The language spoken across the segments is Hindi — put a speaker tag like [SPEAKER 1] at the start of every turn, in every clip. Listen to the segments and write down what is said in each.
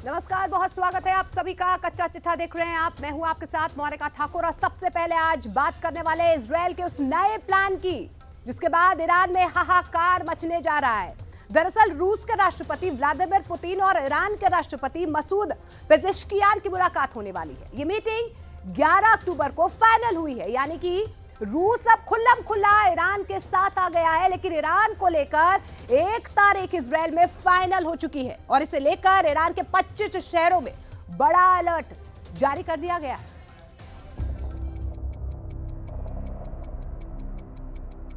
[SPEAKER 1] नमस्कार, बहुत स्वागत है आप सभी का। कच्चा चिट्ठा देख रहे हैं आप, मैं हूं आपके साथ मोनिका ठाकुर। और सबसे पहले आज बात करने वाले इजराइल के उस नए प्लान की जिसके बाद ईरान में हाहाकार मचने जा रहा है। दरअसल रूस के राष्ट्रपति व्लादिमीर पुतिन और ईरान के राष्ट्रपति मसूद पेजेश्कियान की मुलाकात होने वाली है। ये मीटिंग 11 अक्टूबर को फाइनल हुई है, यानी कि रूस अब खुल्लम खुल्ला ईरान के साथ आ गया है। लेकिन ईरान को लेकर एक तारीख इजराइल में फाइनल हो चुकी है और इसे लेकर ईरान के 25 शहरों में बड़ा अलर्ट जारी कर दिया गया है।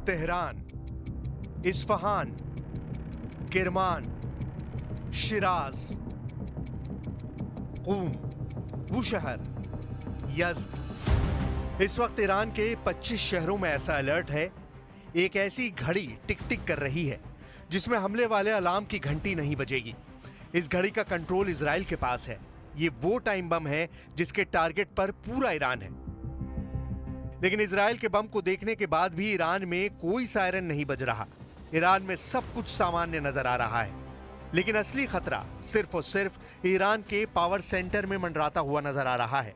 [SPEAKER 2] Tehran, Isfahan, Kirman, Siraj, क़ूम, Bushahr, Yazd. इस वक्त ईरान के 25 शहरों में ऐसा अलर्ट है। एक ऐसी घड़ी टिक टिक कर रही है जिसमें हमले वाले अलार्म की घंटी नहीं बजेगी। इस घड़ी का कंट्रोल इजराइल के पास है। ये वो टाइम बम है जिसके टारगेट पर पूरा ईरान है। लेकिन इजराइल के बम को देखने के बाद भी ईरान में कोई सायरन नहीं बज रहा। ईरान में सब कुछ सामान्य नजर आ रहा है। लेकिन असली खतरा सिर्फ और सिर्फ ईरान के पावर सेंटर में मंडराता हुआ नजर आ रहा है।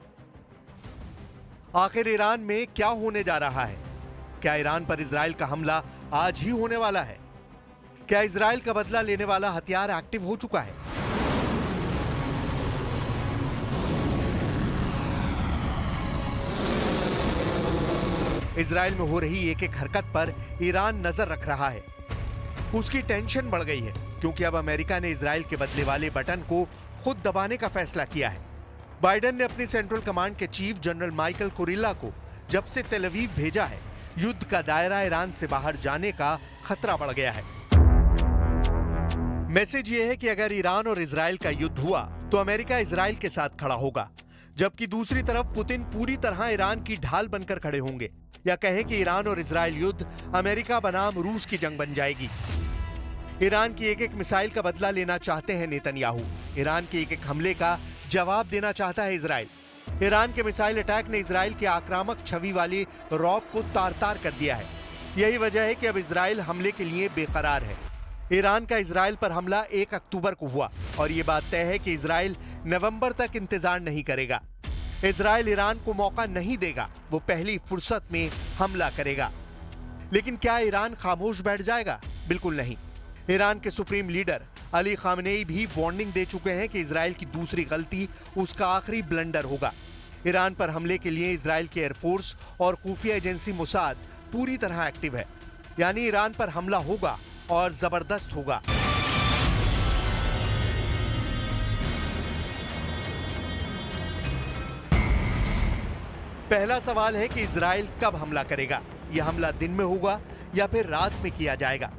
[SPEAKER 2] आखिर ईरान में क्या होने जा रहा है? क्या ईरान पर इजराइल का हमला आज ही होने वाला है? क्या इजराइल का बदला लेने वाला हथियार एक्टिव हो चुका है? इजराइल में हो रही एक एक हरकत पर ईरान नजर रख रहा है। उसकी टेंशन बढ़ गई है क्योंकि अब अमेरिका ने इजराइल के बदले वाले बटन को खुद दबाने का फैसला किया है। बाइडेन ने अपनी सेंट्रल कमांड के चीफ जनरल माइकल कुरिल्ला को जब से तेल अवीव भेजा है, युद्ध का दायरा ईरान से बाहर जाने का खतरा बढ़ गया है। मैसेज यह है कि अगर ईरान और इजराइल का युद्ध हुआ तो अमेरिका इजराइल के साथ खड़ा होगा, जबकि दूसरी तरफ पुतिन पूरी तरह ईरान की ढाल बनकर खड़े होंगे। या कहें कि ईरान और इजराइल युद्ध अमेरिका बनाम रूस की जंग बन जाएगी। ईरान की एक एक मिसाइल का बदला लेना चाहते हैं नेतन्याहू। ईरान के एक एक हमले का जवाब देना चाहता है इजराइल। ईरान के मिसाइल अटैक ने इजराइल के आक्रामक छवि वाले रौब को तार-तार कर दिया है। यही वजह है कि अब इजराइल हमले के लिए बेकरार है। ईरान का इजराइल पर हमला 1 अक्टूबर को हुआ और ये बात तय है कि इजराइल नवंबर तक इंतजार नहीं करेगा। इजराइल ईरान को मौका नहीं देगा, वो पहली फुर्सत में हमला करेगा। लेकिन क्या ईरान खामोश बैठ जाएगा? बिल्कुल नहीं। ईरान के सुप्रीम लीडर अली खामनेई भी वार्निंग दे चुके हैं कि इजराइल की दूसरी गलती उसका आखिरी ब्लंडर होगा। ईरान पर हमले के लिए इजराइल की एयरफोर्स और खुफिया एजेंसी मोसाद पूरी तरह एक्टिव है। यानी ईरान पर हमला होगा और जबरदस्त होगा। पहला सवाल है कि इजराइल कब हमला करेगा? यह हमला दिन में होगा या फिर रात में किया जाएगा?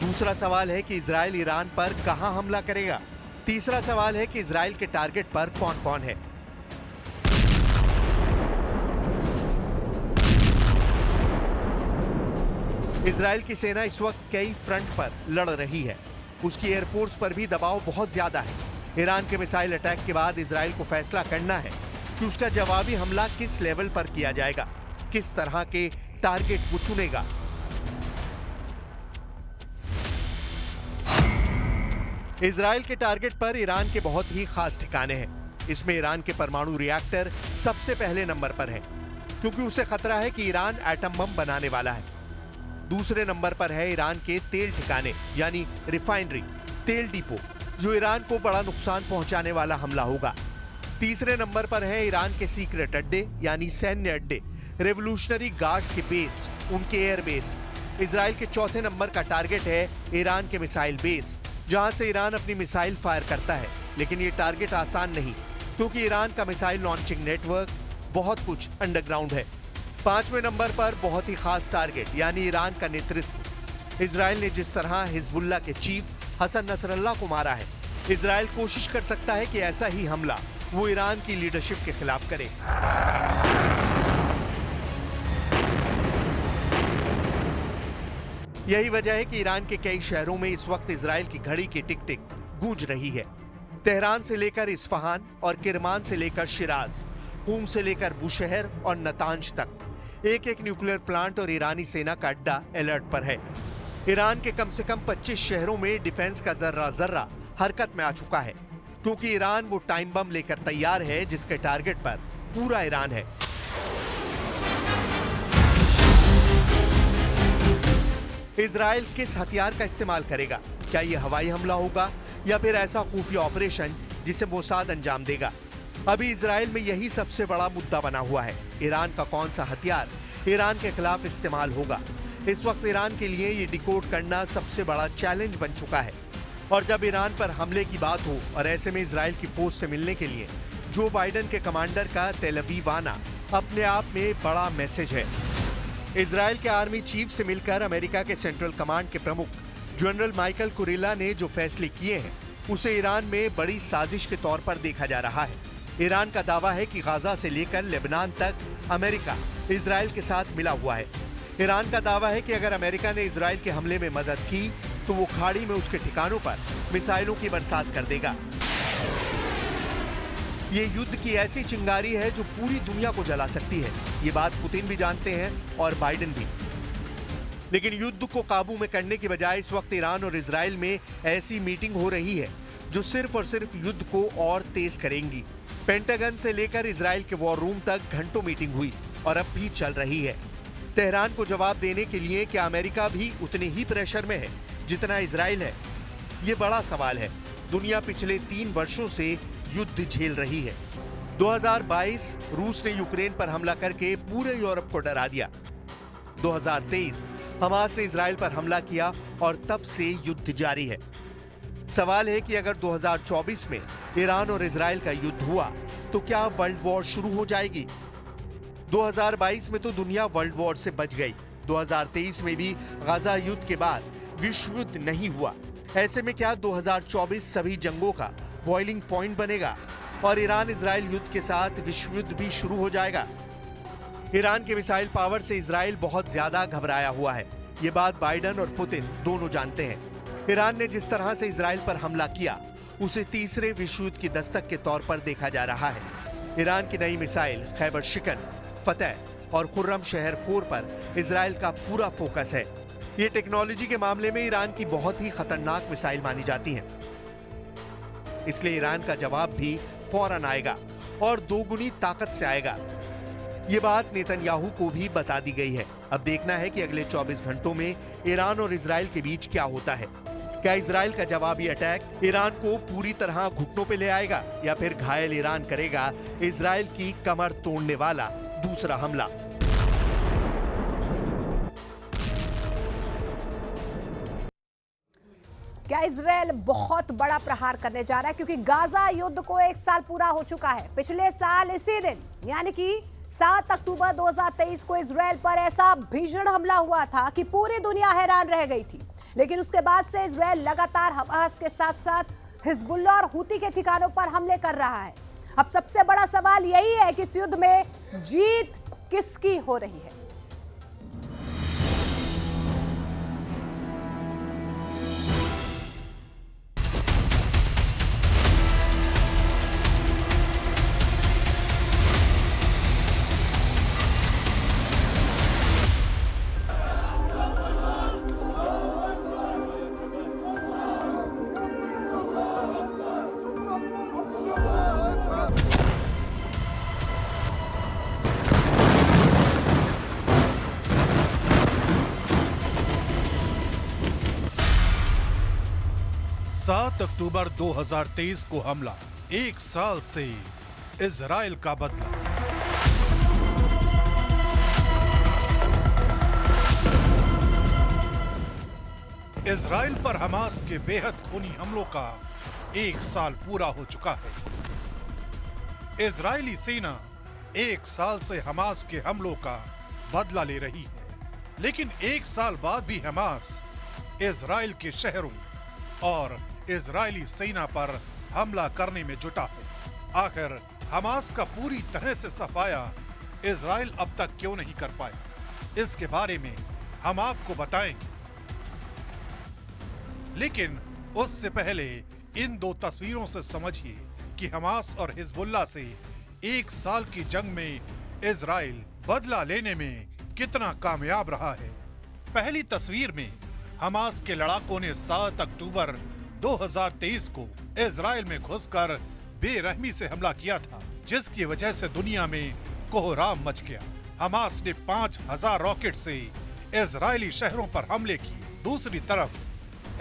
[SPEAKER 2] दूसरा सवाल है कि इजराइल ईरान पर कहां हमला करेगा? तीसरा सवाल है कि इजराइल के टारगेट पर कौन कौन है? इजराइल की सेना इस वक्त कई फ्रंट पर लड़ रही है। उसकी एयरफोर्स पर भी दबाव बहुत ज्यादा है। ईरान के मिसाइल अटैक के बाद इजराइल को फैसला करना है कि उसका जवाबी हमला किस लेवल पर किया जाएगा, किस तरह के टारगेट वो चुनेगा। इजराइल के टारगेट पर ईरान के बहुत ही खास ठिकाने हैं। इसमें ईरान के परमाणु रिएक्टर सबसे पहले नंबर पर है क्योंकि उसे खतरा है कि ईरान एटम बम बनाने वाला है। दूसरे नंबर पर है ईरान के तेल ठिकाने यानी रिफाइनरी, तेल डिपो, जो ईरान को बड़ा नुकसान पहुंचाने वाला हमला होगा। तीसरे नंबर पर है ईरान के सीक्रेट अड्डे यानी सैन्य अड्डे, रेवोल्यूशनरी गार्ड्स के बेस, उनके एयर बेस। इजराइल के चौथे नंबर का टारगेट है ईरान के मिसाइल बेस, जहां से ईरान अपनी मिसाइल फायर करता है। लेकिन ये टारगेट आसान नहीं क्योंकि ईरान का मिसाइल लॉन्चिंग नेटवर्क, बहुत कुछ अंडरग्राउंड है। पांचवें नंबर पर बहुत ही खास टारगेट यानी ईरान का नेतृत्व। इजराइल ने जिस तरह हिजबुल्लाह के चीफ हसन नसरल्लाह को मारा है, इजराइल कोशिश कर सकता है कि ऐसा ही हमला वो ईरान की लीडरशिप के खिलाफ करे। यही वजह है कि ईरान के कई शहरों में इस वक्त इजराइल की घड़ी की टिक टिक गूंज रही है। तेहरान से लेकर इस्फहान और किरमान से लेकर शिराज, क़ूम से लेकर बुशहर और नतांज तक एक एक न्यूक्लियर प्लांट और ईरानी सेना का अड्डा अलर्ट पर है। ईरान के कम से कम 25 शहरों में डिफेंस का जर्रा जर्रा हरकत में आ चुका है। क्योंकि ईरान वो टाइम बम लेकर तैयार है जिसके टारगेट पर पूरा ईरान है। इजराइल किस हथियार का इस्तेमाल करेगा? क्या यह हवाई हमला होगा या फिर ऐसा खुफिया ऑपरेशन जिसे मोसाद अंजाम देगा? अभी इजराइल में यही सबसे बड़ा मुद्दा बना हुआ है। ईरान का कौन सा हथियार ईरान के खिलाफ इस्तेमाल होगा? इस वक्त ईरान के लिए ये डिकोड करना सबसे बड़ा चैलेंज बन चुका है। और जब ईरान पर हमले की बात हो और ऐसे में इजराइल की फोर्स से मिलने के लिए जो बाइडेन के कमांडर का तेल अवीव आना अपने आप में बड़ा मैसेज है। इजराइल के आर्मी चीफ से मिलकर अमेरिका के सेंट्रल कमांड के प्रमुख जनरल माइकल कुरिल्ला ने जो फैसले किए हैं उसे ईरान में बड़ी साजिश के तौर पर देखा जा रहा है। ईरान का दावा है कि गाजा से लेकर लेबनान तक अमेरिका इजराइल के साथ मिला हुआ है। ईरान का दावा है कि अगर अमेरिका ने इजराइल के हमले में मदद की तो वो खाड़ी में उसके ठिकानों पर मिसाइलों की बरसात कर देगा। ये युद्ध की ऐसी चिंगारी है जो पूरी दुनिया को जला सकती है। ये बात पुतिन भी जानते हैं और बाइडेन भी। लेकिन युद्ध को काबू में करने की बजाय इस वक्त ईरान और इजराइल में ऐसी मीटिंग हो रही है जो सिर्फ और सिर्फ युद्ध को और तेज करेंगी। पेंटागन से लेकर इजराइल के वॉर रूम तक घंटों मीटिंग हुई और अब भी चल रही है। तेहरान को जवाब देने के लिए क्या अमेरिका भी उतने ही प्रेशर में है जितना इजराइल है? ये बड़ा सवाल है। दुनिया पिछले 3 वर्षों से युद्ध झेल रही है। 2022 रूस ने यूक्रेन पर हमला करके पूरे यूरोप को डरा दिया। 2023 हमास ने इजराइल पर हमला किया और तब से युद्ध जारी है। सवाल है कि अगर 2024 में ईरान और इजराइल का युद्ध हुआ तो क्या वर्ल्ड वॉर शुरू हो जाएगी? 2022 में तो दुनिया वर्ल्ड वॉर से बच गई। 2023 में भी गाजा युद्ध के बाद विश्व युद्ध नहीं हुआ। ऐसे में क्या 2024 सभी जंगों का बॉइलिंग पॉइंट बनेगा और ईरान इजराइल युद्ध के साथ विश्व युद्ध भी शुरू हो जाएगा? ईरान के मिसाइल पावर से इजराइल बहुत ज्यादा घबराया हुआ है। ये बात बाइडेन और पुतिन दोनों जानते हैं। ईरान ने जिस तरह से इजराइल पर हमला किया उसे तीसरे विश्व युद्ध की दस्तक के तौर पर देखा जा रहा है। ईरान की नई मिसाइल खैबर शिकन, फतेह और खुर्रम शहर 4 पर इजराइल का पूरा फोकस है। ये टेक्नोलॉजी के मामले में ईरान की बहुत ही खतरनाक मिसाइल मानी जाती हैं। इसलिए ईरान का जवाब भी फौरन आएगा और दोगुनी ताकत से आएगा। ये बात नेतन्याहू को भी बता दी गई है। अब देखना है कि अगले 24 घंटों में ईरान और इजराइल के बीच क्या होता है। क्या इजराइल का जवाबी अटैक ईरान को पूरी तरह घुटनों पे ले आएगा या फिर घायल ईरान करेगा इजराइल की कमर तोड़ने वाला दूसरा हमला?
[SPEAKER 1] क्या इजराइल बहुत बड़ा प्रहार करने जा रहा है? क्योंकि गाजा युद्ध को 1 साल पूरा हो चुका है। पिछले साल इसी दिन यानी कि 7 अक्टूबर 2023 को इजराइल पर ऐसा भीषण हमला हुआ था कि पूरी दुनिया हैरान रह गई थी। लेकिन उसके बाद से इजराइल लगातार हमास के साथ साथ हिजबुल्लाह और हूती के ठिकानों पर हमले कर रहा है। अब सबसे बड़ा सवाल यही है कि इस युद्ध में जीत किसकी हो रही है?
[SPEAKER 3] अक्टूबर 2023 को हमला, 1 साल से इजराइल का बदला। इजराइल पर हमास के बेहद खूनी हमलों का 1 साल पूरा हो चुका है। इजरायली सेना 1 साल से हमास के हमलों का बदला ले रही है। लेकिन 1 साल बाद भी हमास इजराइल के शहरों और इजरायली सेना पर हमला करने में जुटा है। आखिर हमास का पूरी तरह से सफाया इजराइल अब तक क्यों नहीं कर पाया, इसके बारे में हम आपको बताएंगे। लेकिन उससे पहले इन 2 तस्वीरों से समझिए कि हमास और हिजबुल्लाह से 1 साल की जंग में इजराइल बदला लेने में कितना कामयाब रहा है। पहली तस्वीर में हमास के लड़ाकों ने 7 अक्टूबर 2023 को इजराइल में घुसकर बेरहमी से हमला किया था, जिसकी वजह से दुनिया में कोहराम मच गया। हमास ने 5000 रॉकेट से इजरायली शहरों पर हमले किए। दूसरी तरफ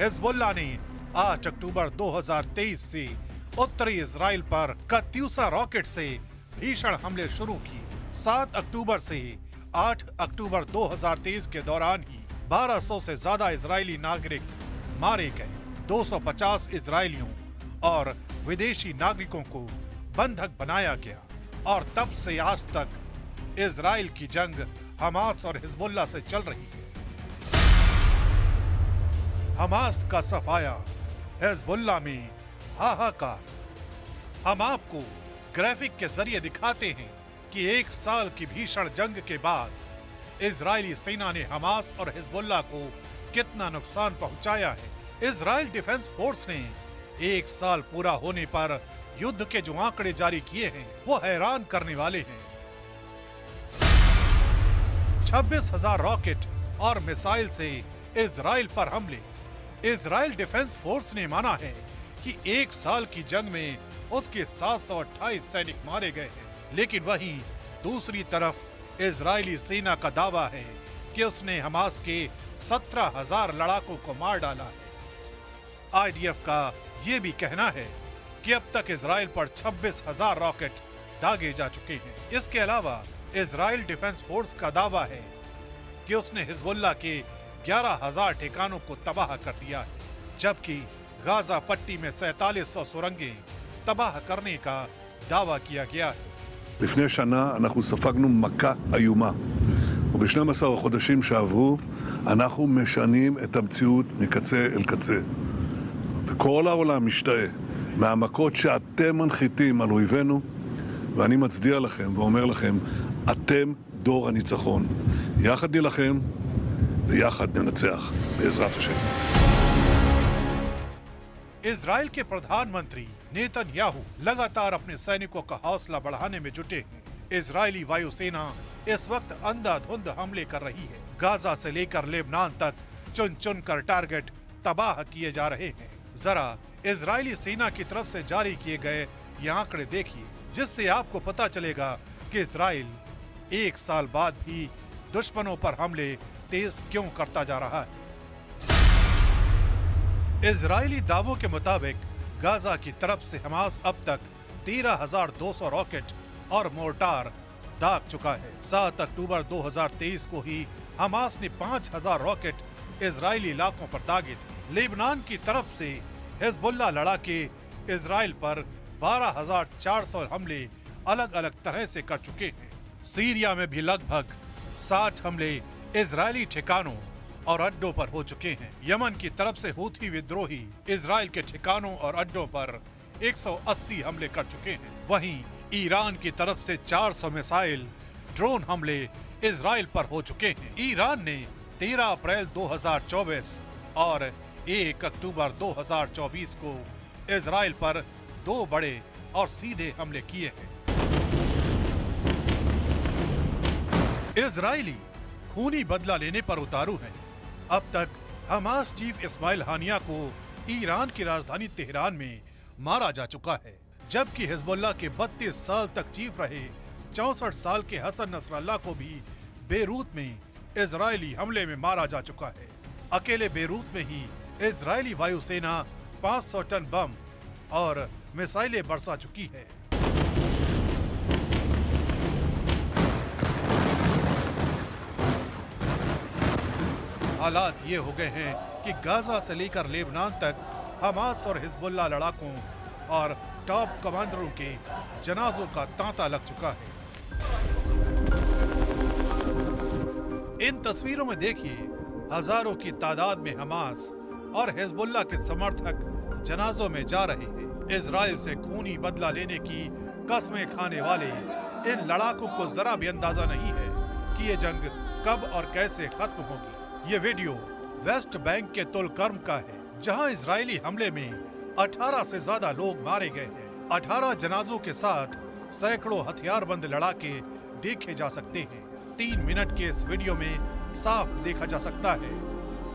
[SPEAKER 3] हिजबुल्लाह ने 8 अक्टूबर 2023 से उत्तरी इजराइल पर कत्यूसा रॉकेट से भीषण हमले शुरू किए। 7 अक्टूबर से 8 अक्टूबर 2023 के दौरान ही 1200 से ज्यादा इजरायली नागरिक मारे गए। 250 इजरायलियों और विदेशी नागरिकों को बंधक बनाया गया और तब से आज तक इजराइल की जंग हमास और हिजबुल्लाह से चल रही है। हमास का सफाया, हिजबुल्लाह में हाहाकार। हम आपको ग्राफिक के जरिए दिखाते हैं कि 1 साल की भीषण जंग के बाद इजरायली सेना ने हमास और हिजबुल्लाह को कितना नुकसान पहुंचाया है। इजराइल डिफेंस फोर्स ने 1 साल पूरा होने पर युद्ध के जो आंकड़े जारी किए हैं वो हैरान करने वाले हैं। 26,000 रॉकेट और मिसाइल से इजराइल पर हमले। इजराइल डिफेंस फोर्स ने माना है कि 1 साल की जंग में उसके 728 सैनिक मारे गए हैं, लेकिन वहीं दूसरी तरफ इजरायली सेना का दावा है कि उसने हमास के 17,000 लड़ाकों को मार डाला है। आईडीएफ का ये भी कहना है कि अब तक इजराइल पर 26,000 रॉकेट दागे जा चुके हैं। इसके अलावा इजराइल डिफेंस फोर्स का दावा है कि उसने हिजबुल्लाह के 11,000 ठिकानों को तबाह कर दिया है, जबकि गाजा पट्टी में 4700 सुरंगें तबाह करने का दावा किया गया है।
[SPEAKER 4] לפני שנה אנחנו ספגנו מכה איומה, וב-12 החודשים שעברו אנחנו משנים את המציאות מקצה אל קצה. וכל העולם משתאה מהמכות שאתם מנחיתים על אויבינו, ואני מצדיע לכם ואומר לכם, אתם דור הניצחון. יחד נילחם ויחד ננצח, בעזרת השם.
[SPEAKER 3] इजराइल के प्रधानमंत्री नेतन्याहू लगातार अपने सैनिकों का हौसला बढ़ाने में जुटे हैं। इजरायली वायुसेना इस वक्त अंधाधुंध हमले कर रही है। गाजा से लेकर लेबनान तक चुन चुन कर टारगेट तबाह किए जा रहे हैं। जरा इजरायली सेना की तरफ से जारी किए गए ये आंकड़े देखिए, जिससे आपको पता चलेगा कि इजराइल 1 साल बाद भी दुश्मनों पर हमले तेज क्यों करता जा रहा है। इजरायली दावों के मुताबिक गाजा की तरफ से हमास अब तक 13,200 रॉकेट और मोर्टार दाग चुका है। 7 अक्टूबर 2023 को ही हमास ने 5,000 रॉकेट इजरायली इलाकों पर दागे थे। लेबनान की तरफ से हिजबुल्लाह लड़ाके इजराइल पर 12,400 हमले अलग अलग तरह से कर चुके हैं। सीरिया में भी लगभग 60 हमले इजरायली ठिकानों और अड्डों पर हो चुके हैं। यमन की तरफ से हूथी विद्रोही इजराइल के ठिकानों और अड्डों पर 180 हमले कर चुके हैं। वहीं ईरान की तरफ से 400 मिसाइल ड्रोन हमले इजराइल पर हो चुके हैं। ईरान ने 13 अप्रैल 2024 और 1 अक्टूबर 2024 को इजराइल पर 2 बड़े और सीधे हमले किए हैं। इजरायली खूनी बदला लेने पर उतारू हैं। अब तक हमास चीफ इस्माइल हानिया को ईरान की राजधानी तेहरान में मारा जा चुका है, जबकि हिजबुल्लाह के 32 साल तक चीफ रहे 64 साल के हसन नसरल्लाह को भी बेरूत में इजरायली हमले में मारा जा चुका है। अकेले बेरूत में ही इजरायली वायुसेना 500 टन बम और मिसाइलें बरसा चुकी है। हालात ये हो गए हैं कि गाजा से लेकर लेबनान तक हमास और हिजबुल्लाह लड़ाकों और टॉप कमांडरों के जनाजों का तांता लग चुका है। इन तस्वीरों में देखिए, हजारों की तादाद में हमास और हिजबुल्लाह के समर्थक जनाजों में जा रहे हैं। इजराइल से खूनी बदला लेने की कस्में खाने वाले इन लड़ाकों को जरा भी अंदाजा नहीं है कि ये जंग कब और कैसे खत्म होगी। ये वीडियो वेस्ट बैंक के तुलकर्म का है, जहां इजरायली हमले में 18 से ज्यादा लोग मारे गए हैं। 18 जनाजों के साथ सैकड़ों हथियारबंद लड़ाके देखे जा सकते हैं। 3 मिनट के इस वीडियो में साफ देखा जा सकता है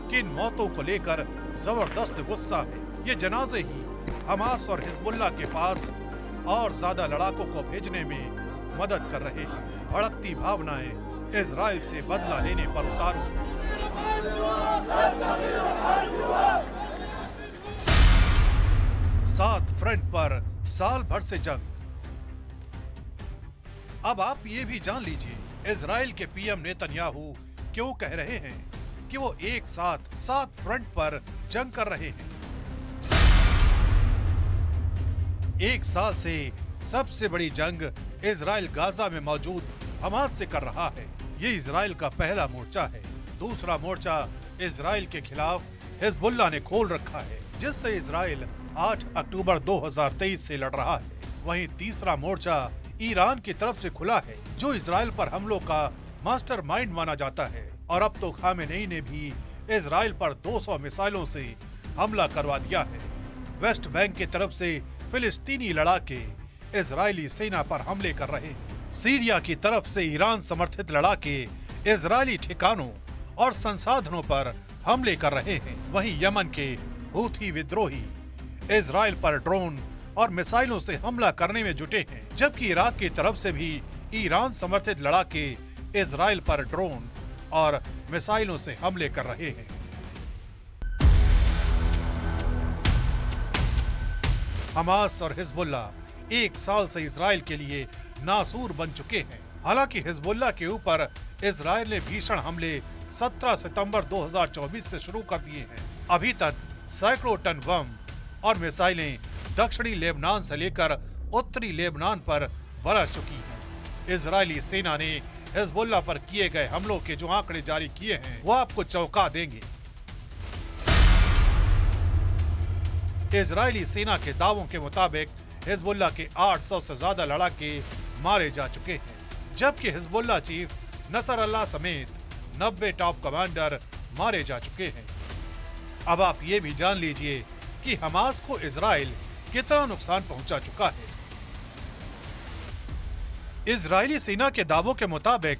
[SPEAKER 3] कि इन मौतों को लेकर जबरदस्त गुस्सा है। ये जनाजे ही हमास और हिजबुल्लाह के पास और ज्यादा लड़ाकों को भेजने में मदद कर रहे हैं। भड़कती भावनाएं इजराइल से बदला लेने पर उतारू। सात फ्रंट पर साल भर से जंग। अब आप ये भी जान लीजिए, इजराइल के पीएम नेतन्याहू क्यों कह रहे हैं कि वो एक साथ 7 फ्रंट पर जंग कर रहे हैं। एक साल से सबसे बड़ी जंग इजराइल गाजा में मौजूद हमास से कर रहा है। ये इजराइल का पहला मोर्चा है। दूसरा मोर्चा इजराइल के खिलाफ हिजबुल्लाह ने खोल रखा है, जिससे इजराइल 8 अक्टूबर 2023 से लड़ रहा है। वहीं तीसरा मोर्चा ईरान की तरफ से खुला है, जो इजराइल पर हमलों का मास्टरमाइंड माना जाता है। और अब तो खामेनेई ने भी इजराइल पर 200 मिसाइलों से हमला करवा दिया है। वेस्ट बैंक की तरफ से फिलिस्तीनी लड़ाके इजरायली सेना पर हमले कर रहे हैं। सीरिया की तरफ से ईरान समर्थित लड़ाके इजरायली ठिकानों और संसाधनों पर हमले कर रहे हैं। वहीं यमन के हूथी विद्रोही इजराइल पर ड्रोन और मिसाइलों से हमला करने में जुटे हैं, जबकि इराक की तरफ से भी ईरान समर्थित लड़ाके इजराइल पर ड्रोन और मिसाइलों से हमले कर रहे हैं। हमास और हिजबुल्लाह एक साल से इजराइल के लिए नासूर बन चुके हैं। हालांकि हिजबुल्लाह के ऊपर इजराइल ने भीषण हमले 17 सितंबर 2024 से शुरू कर दिए हैं। अभी तक सैकड़ों टन बम और मिसाइलें दक्षिणी लेबनान से लेकर उत्तरी लेबनान पर बरस चुकी हैं। इजरायली सेना ने हिजबुल्लाह पर किए गए हमलों के जो आंकड़े जारी किए हैं, वो आपको चौंका देंगे। इजरायली सेना के दावों के मुताबिक हिजबुल्लाह के 800 से ज्यादा लड़ाके मारे जा चुके हैं, जबकि हिजबुल्लाह चीफ नसर अल्लाह समेत 90 टॉप कमांडर मारे जा चुके हैं। अब आप ये भी जान लीजिए कि हमास को इजराइल कितना नुकसान पहुंचा चुका है। इजरायली सेना के दावों के मुताबिक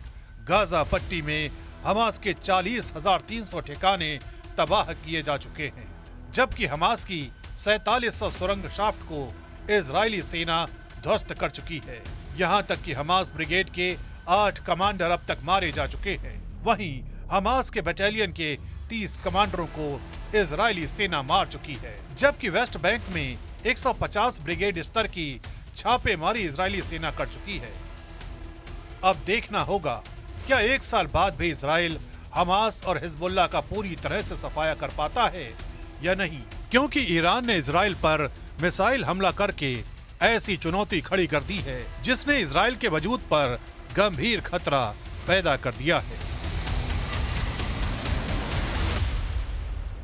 [SPEAKER 3] गाजा पट्टी में हमास के 40,300 ठिकाने तबाह किए जा चुके हैं, जबकि हमास की 4700 सुरंग शाफ्ट को इजरायली सेना ध्वस्त कर चुकी है। यहां तक कि हमास ब्रिगेड के 8 कमांडर अब तक मारे जा चुके हैं। वहीं हमास के बटालियन के 30 कमांडरों को इजरायली सेना मार चुकी है, जबकि वेस्ट बैंक में 150 ब्रिगेड स्तर की छापेमारी इजरायली सेना कर चुकी है। अब देखना होगा क्या एक साल बाद भी इजराइल हमास और हिजबुल्लाह का पूरी तरह से सफाया कर पाता है या नहीं, क्योंकि ईरान ने इजराइल पर मिसाइल हमला करके ऐसी चुनौती खड़ी कर दी है जिसने इजराइल के वजूद पर गंभीर खतरा पैदा कर दिया है।